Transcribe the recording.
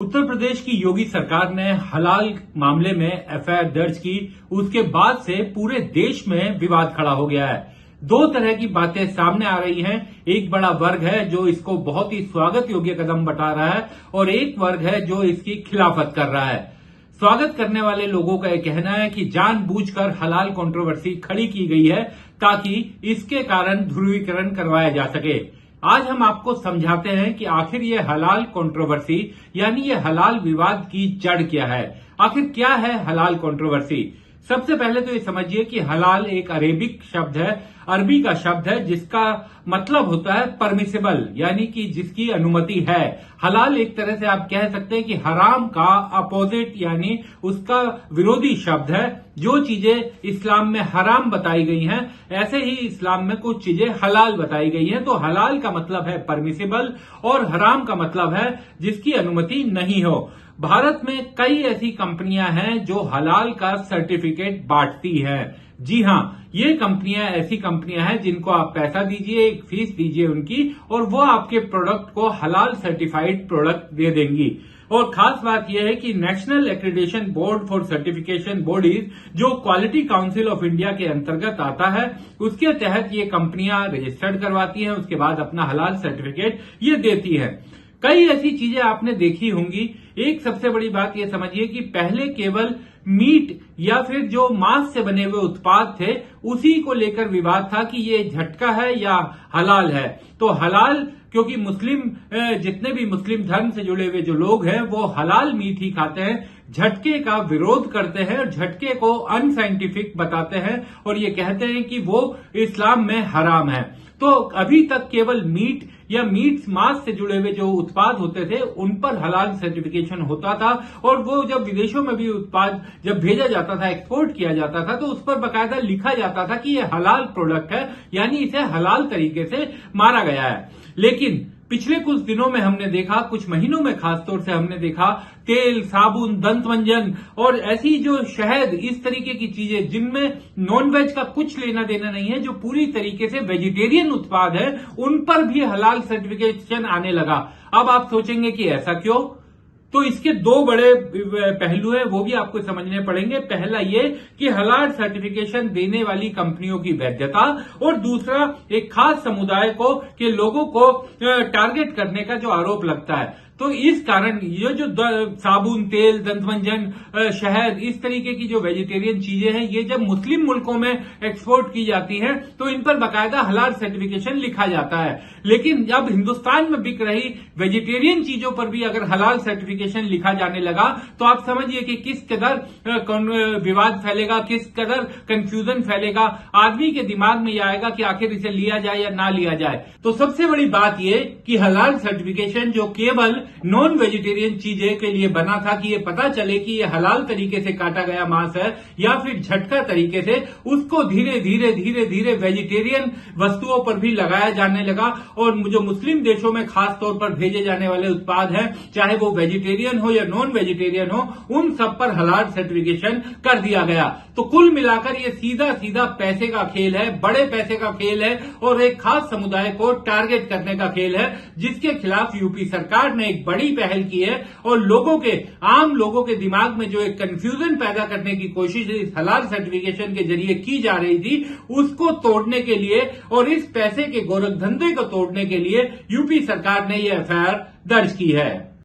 उत्तर प्रदेश की योगी सरकार ने हलाल मामले में एफआईआर दर्ज की। उसके बाद से पूरे देश में विवाद खड़ा हो गया है। दो तरह की बातें सामने आ रही हैं। एक बड़ा वर्ग है जो इसको बहुत ही स्वागत योग्य कदम बता रहा है और एक वर्ग है जो इसकी खिलाफत कर रहा है। स्वागत करने वाले लोगों का यह कहना है कि जानबूझकर हलाल कंट्रोवर्सी खड़ी की गई है ताकि इसके कारण ध्रुवीकरण करवाया जा सके। आज हम आपको समझाते हैं कि आखिर ये हलाल कंट्रोवर्सी यानी ये हलाल विवाद की जड़ क्या है। आखिर क्या है हलाल कंट्रोवर्सी? सबसे पहले तो ये समझिए कि हलाल एक अरेबिक शब्द है, अरबी का शब्द है जिसका मतलब होता है परमिसेबल, यानी कि जिसकी अनुमति है। हलाल एक तरह से आप कह सकते हैं कि हराम का अपोजिट यानी उसका विरोधी शब्द है। जो चीजें इस्लाम में हराम बताई गई हैं, ऐसे ही इस्लाम में कुछ चीजें हलाल बताई गई हैं। तो हलाल का मतलब है परमिसेबल और हराम का मतलब है जिसकी अनुमति नहीं हो। भारत में कई ऐसी कंपनियां हैं जो हलाल का सर्टिफिकेट बांटती हैं। जी हां, ये कंपनियां ऐसी कंपनियां हैं जिनको आप पैसा दीजिए, एक फीस दीजिए उनकी, और वो आपके प्रोडक्ट को हलाल सर्टिफाइड प्रोडक्ट दे देंगी। और खास बात यह है कि national accreditation board for certification bodies, जो क्वालिटी काउंसिल ऑफ इंडिया के अंतर्गत आता है, उसके तहत ये कंपनियां रजिस्टर्ड करवाती हैं। उसके बाद अपना हलाल सर्टिफिकेट ये देती है। कई ऐसी चीजें आपने देखी होंगी। एक सबसे बड़ी बात यह समझिए कि पहले केवल मीट या फिर जो मांस से बने हुए उत्पाद थे उसी को लेकर विवाद था कि ये झटका है या हलाल है। तो हलाल, क्योंकि जितने भी मुस्लिम धर्म से जुड़े हुए जो लोग हैं वो हलाल मीट ही खाते हैं, झटके का विरोध करते हैं और झटके को अनसाइंटिफिक बताते हैं और ये कहते हैं कि वो इस्लाम में हराम है। तो अभी तक केवल मीट या मांस से जुड़े हुए जो उत्पाद होते थे उन पर हलाल सर्टिफिकेशन होता था, और वो जब विदेशों में भी उत्पाद जब भेजा जाता था, एक्सपोर्ट किया जाता था, तो उस पर बाकायदा लिखा जाता था कि ये हलाल प्रोडक्ट है, यानी इसे हलाल तरीके से मारा गया है। लेकिन पिछले कुछ दिनों में हमने देखा, कुछ महीनों में खासतौर से हमने देखा, तेल, साबुन, दंतमंजन और ऐसी जो शहद, इस तरीके की चीजें जिनमें नॉनवेज का कुछ लेना देना नहीं है, जो पूरी तरीके से वेजिटेरियन उत्पाद है, उन पर भी हलाल सर्टिफिकेशन आने लगा। अब आप सोचेंगे कि ऐसा क्यों? तो इसके दो बड़े पहलू हैं, वो भी आपको समझने पड़ेंगे। पहला ये कि हलाल सर्टिफिकेशन देने वाली कंपनियों की वैधता, और दूसरा एक खास समुदाय को के लोगों को टारगेट करने का जो आरोप लगता है। तो इस कारण ये जो साबुन, तेल, दंतमंजन, शहद, इस तरीके की जो वेजिटेरियन चीजें हैं, ये जब मुस्लिम मुल्कों में एक्सपोर्ट की जाती हैं तो इन पर बाकायदा हलाल सर्टिफिकेशन लिखा जाता है। लेकिन जब हिंदुस्तान में बिक रही वेजिटेरियन चीजों पर भी अगर हलाल सर्टिफिकेशन लिखा जाने लगा तो आप समझिए कि किस कदर विवाद फैलेगा, किस कदर कंफ्यूजन फैलेगा। आदमी के दिमाग में यह आएगा कि आखिर इसे लिया जाए या ना लिया जाए। तो सबसे बड़ी बात यह कि हलाल सर्टिफिकेशन जो केवल नॉन वेजिटेरियन चीजें के लिए बना था कि ये पता चले कि ये हलाल तरीके से काटा गया मांस है या फिर झटका तरीके से, उसको धीरे धीरे वेजिटेरियन वस्तुओं पर भी लगाया जाने लगा। और जो मुस्लिम देशों में खास तौर पर भेजे जाने वाले उत्पाद हैं, चाहे वो वेजिटेरियन हो या नॉन वेजिटेरियन हो, उन सब पर हलाल सर्टिफिकेशन कर दिया गया। तो कुल मिलाकर ये सीधा पैसे का खेल है, बड़े पैसे का खेल है और एक खास समुदाय को टारगेट करने का खेल है, जिसके खिलाफ यूपी सरकार ने एक बड़ी पहल की है। और आम लोगों के दिमाग में जो एक कंफ्यूजन पैदा करने की कोशिश इस हलाल सर्टिफिकेशन के जरिए की जा रही थी, उसको तोड़ने के लिए और इस पैसे के गोरखधंधे को तोड़ने के लिए यूपी सरकार ने यह एफआईआर दर्ज की है।